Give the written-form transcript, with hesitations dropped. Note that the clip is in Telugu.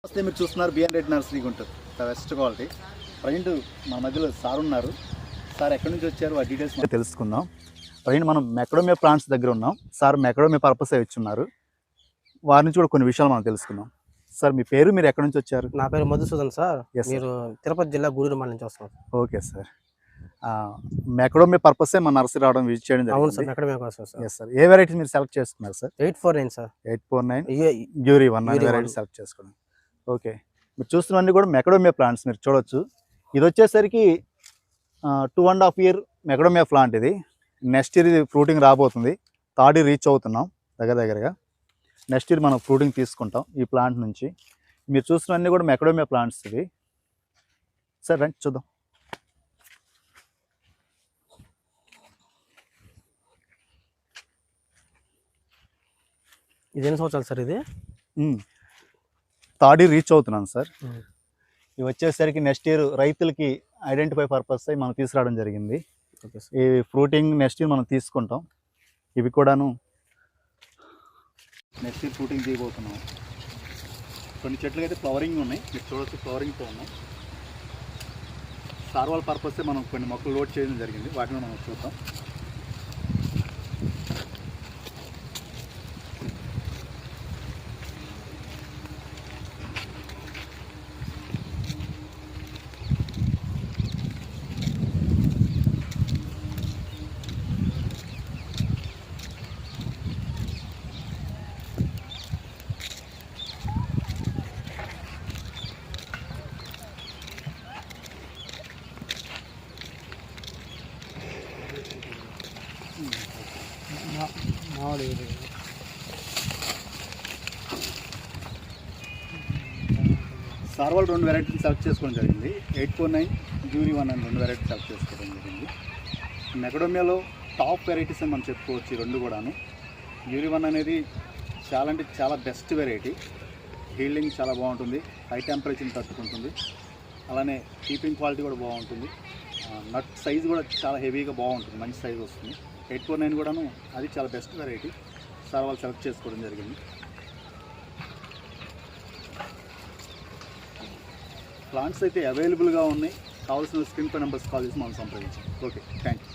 వస్తే మీరు చూస్తున్నారు BN Reddy nursery Guntur best quality. Present మన మధ్యలో సార్ ఉన్నారు. సార్ ఎక్కడి నుంచి వచ్చారు ఆ డీటెయిల్స్ తెలుసుకుందాం. ప్రజెంట్ మనం మెకడోమియా ప్లాంట్స్ దగ్గర ఉన్నాం. సార్ మెకడోమియా పర్పస్ ఇచ్చున్నారు. వారి నుంచి కూడా కొన్ని విషయాలు మనం తెలుసుకుందాం. సార్ మీ పేరు, మీరు ఎక్కడి నుంచి వచ్చారు? నా పేరు మధుసూదన్ సార్. మీరు తిరుపతి జిల్లా గూడూరు మండలం నుంచి వస్తాం. Okay sir. మెకడోమియా పర్పసే మన నర్సరీ రావడం విజిట్ చేయడం జరిగింది. అవును సార్, మెకడోమియా కోసం సార్. Yes sir. ఏ వెరైటీస్ మీరు సెలెక్ట్ చేసుకున్నారు సార్? 849 సార్. 849 యూరి 1 వెరైటీ సెలెక్ట్ చేసుకున్నాం. ఓకే, మీరు చూస్తున్నవన్నీ కూడా మెకడోమియా ప్లాంట్స్ మీరు చూడొచ్చు. ఇది వచ్చేసరికి 2.5 year మెకడోమియా ప్లాంట్. ఇది నెక్స్ట్ ఇయర్ ఇది ఫ్రూటింగ్ రాబోతుంది. థర్డ్ ఇయర్ రీచ్ అవుతున్నాం దగ్గరగా. నెక్స్ట్ ఇయర్ మనం ఫ్రూటింగ్ తీసుకుంటాం ఈ ప్లాంట్ నుంచి. మీరు చూస్తున్నవన్నీ కూడా మెకడోమియా ప్లాంట్స్ ఇవి. సార్ రండి చూద్దాం. ఇది ఎన్ని సంవత్సరాలు సార్? ఇది థర్డ్ ఇయర్ రీచ్ అవుతున్నాను సార్. ఇవి వచ్చేసరికి నెక్స్ట్ ఇయర్ రైతులకి ఐడెంటిఫై పర్పస్ అయి మనం తీసుకురావడం జరిగింది. ఈ ఫ్రూటింగ్ నెక్స్ట్ ఇయర్ మనం తీసుకుంటాం. ఇవి కూడాను నెక్స్ట్ ఇయర్ ఫ్రూటింగ్ తీయబోతున్నాం. కొన్ని చెట్లకి అయితే ఫ్లవరింగ్ ఉన్నాయి, మీరు చూడొచ్చు ఫ్లవరింగ్తో ఉన్నాయి. సార్వాల్ పర్పస్ మనం కొన్ని మొక్కలు లోడ్ చేయడం జరిగింది, వాటిని మనం చూద్దాం. సార్వాల్ 2 వెరైటీలు సెలెక్ట్ చేసుకోవడం జరిగింది. 849 యూరి 1 అని 2 వెరైటీ సెలెక్ట్ చేసుకోవడం జరిగింది. మెకడోమియాలో టాప్ వెరైటీస్ అని మనం చెప్పుకోవచ్చు ఈ 2 కూడాను. యూరి 1 అనేది చాలా అంటే చాలా బెస్ట్ వెరైటీ. హీల్డింగ్ చాలా బాగుంటుంది, హై టెంపరేచర్ని తట్టుకుంటుంది, అలానే కీపింగ్ క్వాలిటీ కూడా బాగుంటుంది. నట్ సైజ్ కూడా చాలా హెవీగా బాగుంటుంది, మంచి సైజ్ వస్తుంది. 849 కూడాను అది చాలా బెస్ట్ వెరైటీ. సార్వాల్ సెలెక్ట్ చేసుకోవడం జరిగింది. ప్లాంట్స్ అయితే అవైలబుల్గా ఉన్నాయి. కావాల్సిన స్క్రీన్ పై నెంబర్స్ కాల్ చేసి మనం సంప్రదించాం. Okay, thank you.